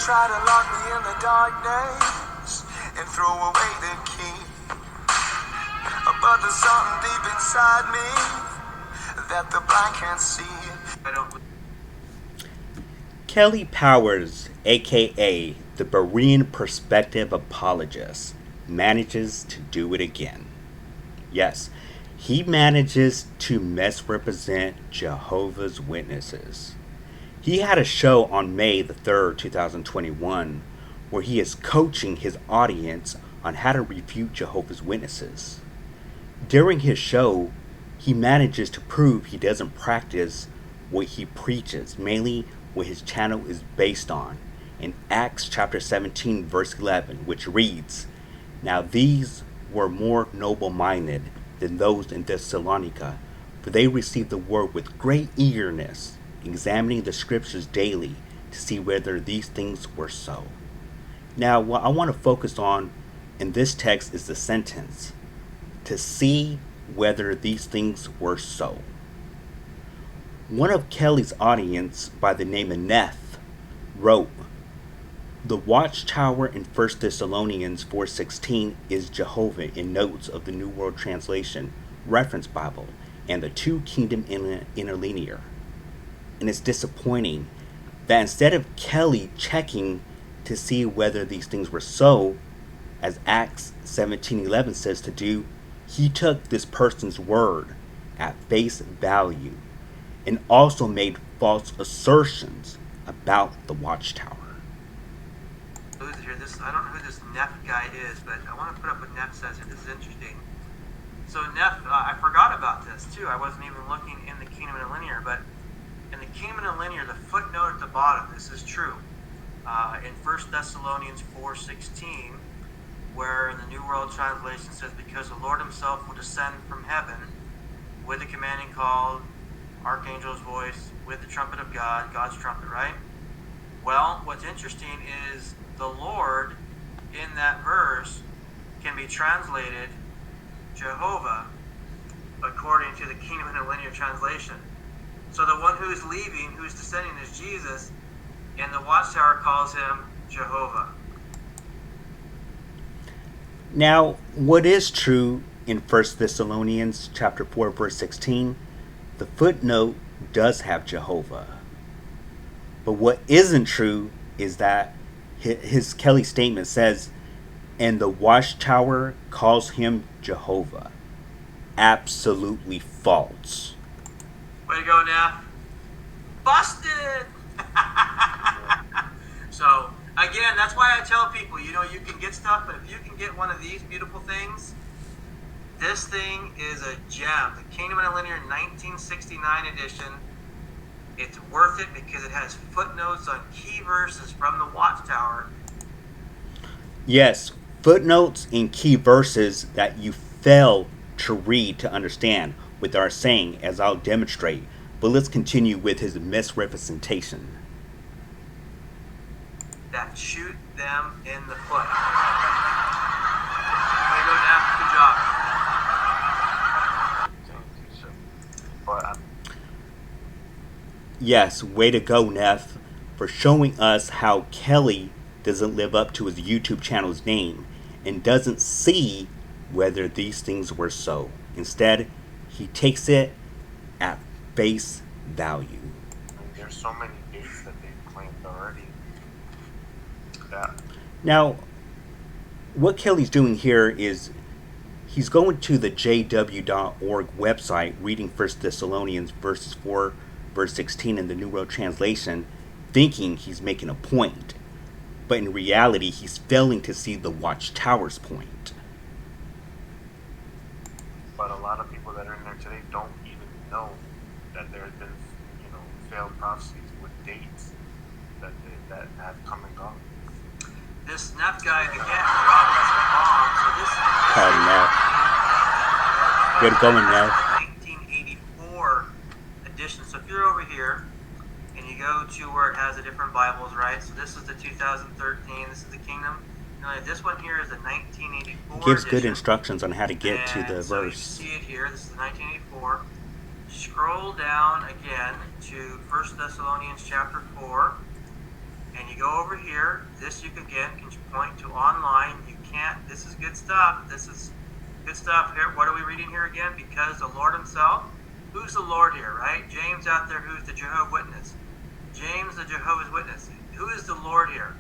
try to lock me in the darkness and throw away the key. But there's something deep inside me that the blind can't see. Kelly Powers, aka the Berean Perspective Apologist, manages to do it again. Yes, he manages to misrepresent Jehovah's Witnesses. He had a show on May the 3rd, 2021, where he is coaching his audience on how to refute Jehovah's Witnesses. During his show, he manages to prove he doesn't practice what he preaches, mainly what his channel is based on, in Acts chapter 17, verse 11, which reads, "Now these were more noble-minded than those in Thessalonica, for they received the word with great eagerness, examining the scriptures daily to see whether these things were so." Now, what I want to focus on in this text is the sentence, "to see whether these things were so." One of Kelly's audience by the name of Neff wrote, "The watchtower in 1 Thessalonians 4:16 is Jehovah in notes of the New World Translation, Reference Bible, and the Two Kingdom Interlinear. And it's disappointing that instead of Kelly checking to see whether these things were so, as Acts 17:11 says to do, he took this person's word at face value and also made false assertions about the watchtower." I don't know who this Neff guy is, but I want to put up what Neff says here. This is interesting. So Neff, I forgot about this too. I wasn't even looking in the Kingdom Interlinear, but in the Kingdom Interlinear, the footnote at the bottom, this is true. In 1 Thessalonians 4:16, where in the New World Translation says, "Because the Lord himself will descend from heaven with a commanding call, Archangel's voice, with the trumpet of God," God's trumpet, right? Well, what's interesting is the Lord in that verse can be translated Jehovah according to the Kingdom Interlinear translation. So the one who's leaving, who's descending, is Jesus, and the watchtower calls him Jehovah. Now, what is true in 1 Thessalonians chapter 4, verse 16, the footnote does have Jehovah. But what isn't true is that his Kelly statement says, "and the watchtower calls him Jehovah." Absolutely false. Way to go, Neff. Busted! So, again, that's why I tell people, you can get stuff, but if you can get one of these beautiful things, this thing is a gem. The Kingdom Interlinear 1969 edition. It's worth it because it has footnotes on key verses from the watchtower. Yes, footnotes in key verses that you fail to read to understand what they are saying, as I'll demonstrate. But let's continue with his misrepresentation. That shoot them in the foot. Way to go, Neff. Good job. Yes, way to go, Neff, for showing us how Kelly doesn't live up to his YouTube channel's name and doesn't see whether these things were so. Instead, he takes it at face value. There's so many dates that they've claimed already. Yeah. Now, what Kelly's doing here is he's going to the JW.org website, reading 1 Thessalonians verses 4, verse 16 in the New World Translation, thinking he's making a point. But in reality, he's failing to see the watchtower's point. But a lot of people that are in there today don't even know that there have been, failed prophecies with dates that have come and gone. This Neff guy, again, dropped us a bomb. So this Neff. Good going, Neff. 1984 edition. So if you're over here and you go to where it has the different Bibles, right? So this is the 2013. This is the Kingdom. This one here is the 1984 Gives edition. good instructions on how to get to the so verse. You see it here. This is the 1984. Scroll down again to 1 Thessalonians chapter 4. and you go over here, this you can point to online. You can't, this is good stuff. This is good stuff here. What are we reading here again? Because the Lord himself, who's the Lord here, right? James out there, who's the Jehovah's Witness? James, the Jehovah's Witness. Who is the Lord here?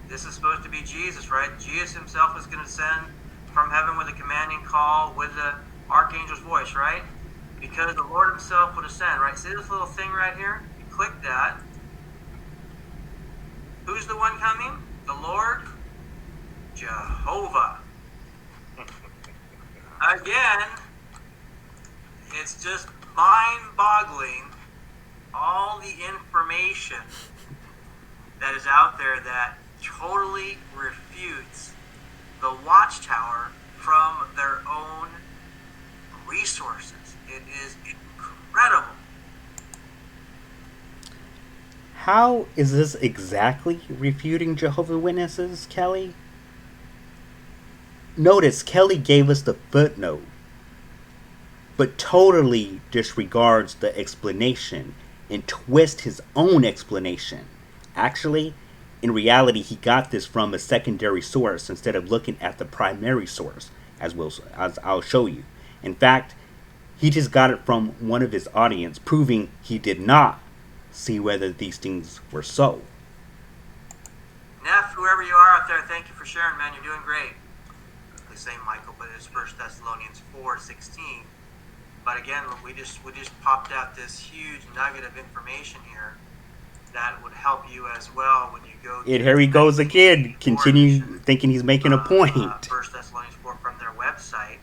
This is supposed to be Jesus, right? Jesus himself is going to send from heaven with a commanding call with the Archangel's voice, right? Because the Lord himself would ascend, right? See this little thing right here? You click that. Who's the one coming? The Lord Jehovah. Again, it's just mind-boggling, all the information that is out there that totally refutes the Watchtower from their own resources. It is incredible. How is this exactly refuting Jehovah's Witnesses, Kelly? Notice Kelly gave us the footnote, but totally disregards the explanation and twists his own explanation. Actually, in reality, he got this from a secondary source instead of looking at the primary source, as I'll show you. In fact, he just got it from one of his audience, proving he did not see whether these things were so. Neff, whoever you are out there, thank you for sharing, man. You're doing great. The same Michael, but it's 1 Thessalonians 4:16. But again, we just popped out this huge nugget of information here that would help you as well when you go. Here he goes again. Continue thinking he's making a point. 1 Thessalonians 4 from their website,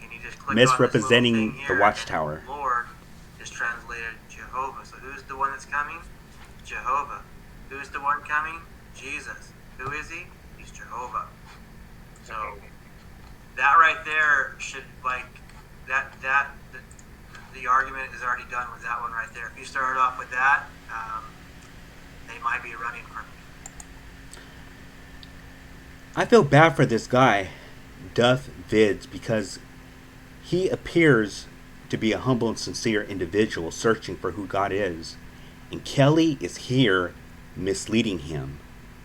and you just click Misrepresenting on this little thing here, the Watchtower. and Lord is translated Jehovah. So who's the one that's coming? Jehovah. Who's the one coming? Jesus. Who is he? He's Jehovah. So that right there should the argument is already done with that one right there. If you started off with that, they might be running from you. I feel bad for this guy, Duff Vids, because he appears to be a humble and sincere individual searching for who God is. And Kelly is here misleading him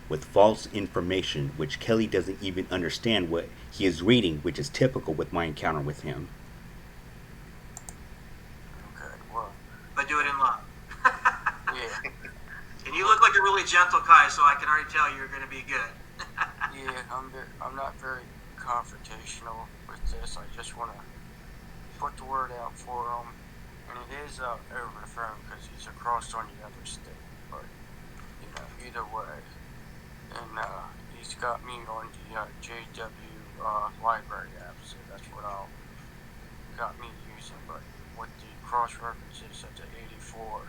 with false information, which Kelly doesn't even understand what he is reading, which is typical with my encounter with him. Okay, well, But do it in love. yeah, And you look like a really gentle guy, so I can already tell you're going to be good. yeah, I'm not very confrontational with this. I just want to put the word out for him, and it is over the phone because he's across on the other state. But either way, and he's got me on the JHWH library app, so that's what I'll got me using. But with the cross references at the 84,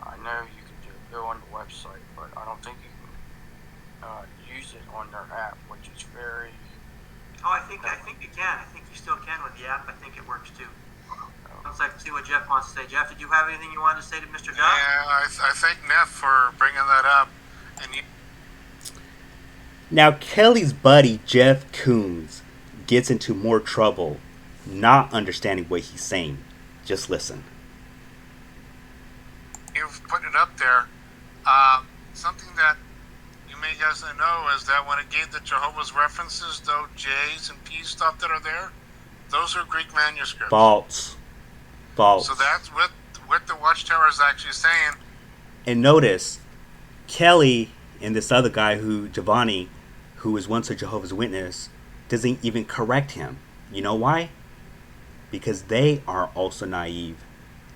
I know you can go on the website, but I don't think you can use it on their app, which is very. Oh, I think you can. I think you still can with the app. I think it works too. Let's see what Jeff wants to say. Jeff, did you have anything you wanted to say to Mr. Duff? Yeah, I thank Neff for bringing that up. And Now, Kelly's buddy, Jeff Coons, gets into more trouble not understanding what he's saying. Just listen. you've put it up there. Something that you may guys know is that when it gave the Jehovah's references, though J's and P's stuff that are there, those are Greek manuscripts. False. So that's what the Watchtower is actually saying. And notice, Kelly and this other guy, Giovanni, who was once a Jehovah's Witness, doesn't even correct him. You know why? Because they are also naive.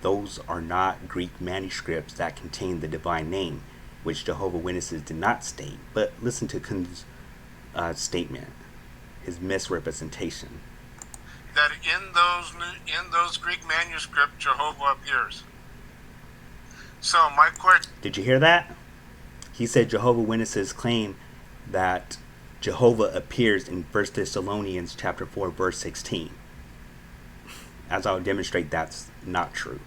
Those are not Greek manuscripts that contain the divine name, which Jehovah's Witnesses did not state. But listen to Kuhn's statement, his misrepresentation. That in those Greek manuscripts, Jehovah appears. So my question. Did you hear that? He said Jehovah's Witnesses claim that Jehovah appears in 1 Thessalonians chapter 4, verse 16. As I'll demonstrate, that's not true.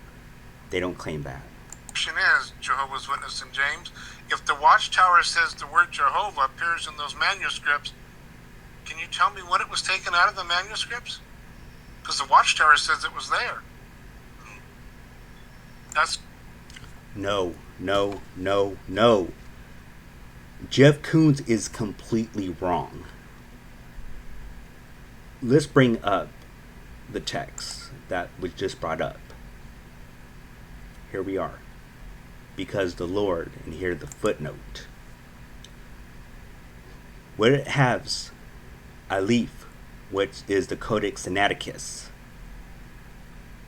They don't claim that. Question is, Jehovah's Witness and James, if the Watchtower says the word Jehovah appears in those manuscripts, can you tell me when it was taken out of the manuscripts? Because the Watchtower says it was there. That's No. Jeff Coons is completely wrong. Let's bring up the text that was just brought up. Here we are. Because the Lord, and here the footnote. Where it has Aleph, which is the Codex Sinaiticus.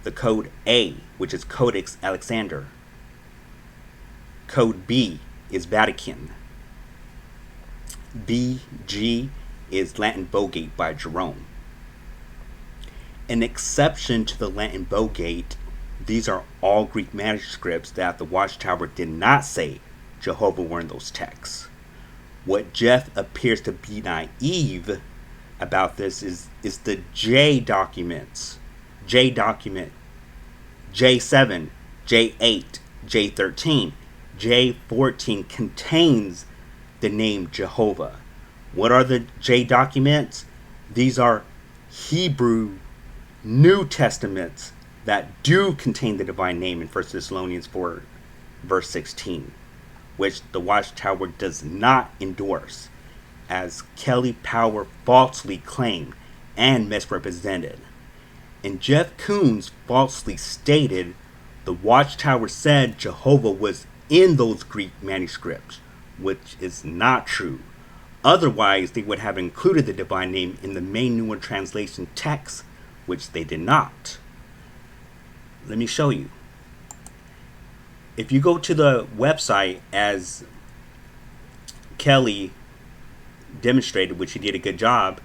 The code A, which is Codex Alexander. Code B is Vatican. BG is Latin Vulgate by Jerome. An exception to the Latin Vulgate, these are all Greek manuscripts that the Watchtower did not say Jehovah were in those texts. What Jeff appears to be naive about this is the J documents. J document, J7, J8, J13, J14 contains the name Jehovah. What are the J documents? These are Hebrew New Testaments that do contain the divine name in 1 Thessalonians 4, verse 16, which the Watchtower does not endorse, as Kelly Power falsely claimed and misrepresented. And Jeff Coons falsely stated the Watchtower said Jehovah was in those Greek manuscripts, which is not true. Otherwise, they would have included the divine name in the main New World Translation text, which they did not. Let me show you. If you go to the website as Kelly demonstrated, which he did a good job,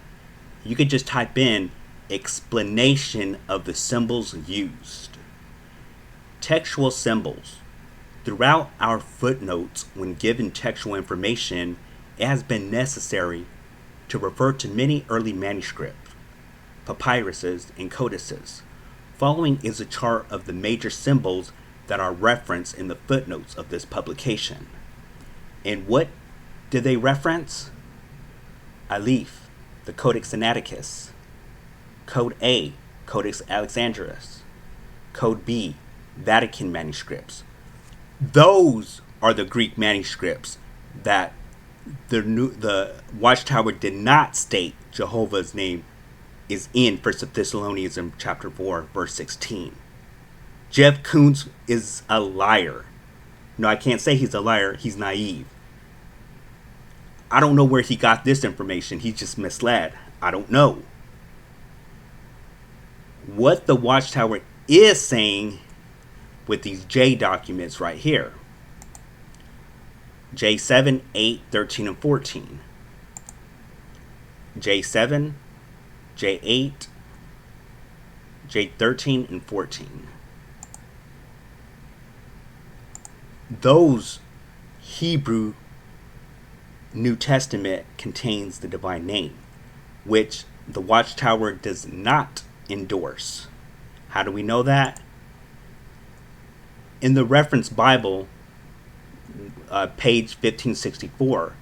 you could just type in explanation of the symbols used. Textual symbols. Throughout our footnotes, when given textual information, it has been necessary to refer to many early manuscripts, papyruses, and codices. Following is a chart of the major symbols that are referenced in the footnotes of this publication. And what do they reference? Aleph, the Codex Sinaiticus. Code A, Codex Alexandrinus. Code B, Vatican manuscripts. Those are the Greek manuscripts that the Watchtower did not state Jehovah's name is in 1 Thessalonians in chapter 4, verse 16. Jeff Coons is a liar. No, I can't say he's a liar. He's naive. I don't know where he got this information. He's just misled. I don't know. What the Watchtower is saying with these J documents right here. J7, 8, 13, and 14. J7, J8, J13, and 14. Those Hebrew New Testament contains the divine name, which the Watchtower does not endorse. How do we know that? In the reference Bible, page 1564,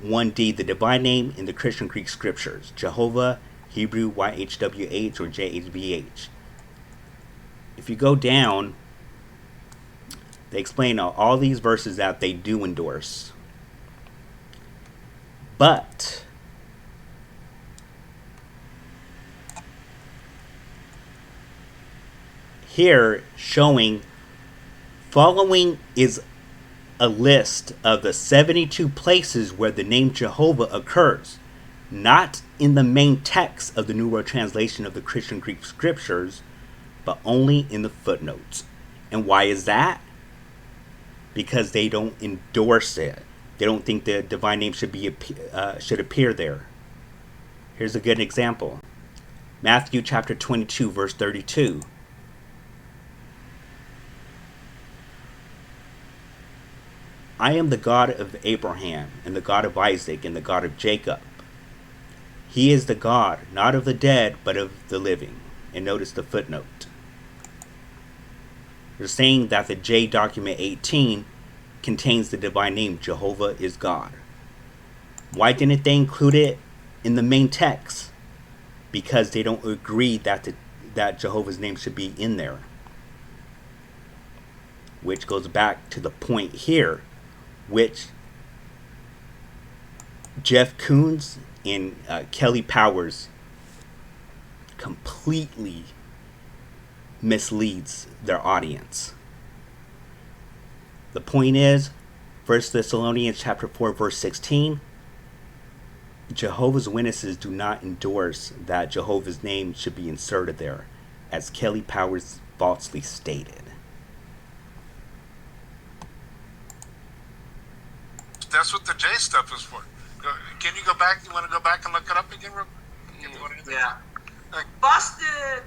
1D, the divine name in the Christian Greek scriptures, Jehovah, Hebrew, YHWH, or JHVH. If you go down, they explain all these verses that they do endorse. But here showing following is a list of the 72 places where the name Jehovah occurs, not in the main text of the New World Translation of the Christian Greek scriptures, but only in the footnotes. And why is that? Because they don't endorse it. They don't think the divine name should appear there. Here's a good example. Matthew chapter 22, verse 32. I am the God of Abraham, and the God of Isaac, and the God of Jacob. He is the God, not of the dead, but of the living. And notice the footnote. They're saying that the J document 18 contains the divine name Jehovah is God. Why didn't they include it in the main text? Because they don't agree that Jehovah's name should be in there. Which goes back to the point here, which Jeff Coons and Kelly Powers completely misleads their audience. The point is, 1 Thessalonians chapter 4, verse 16, Jehovah's Witnesses do not endorse that Jehovah's name should be inserted there, as Kelly Powers falsely stated. That's what the J stuff is for. Can you go back? You want to go back and look it up again, real quick? Yeah. Busted!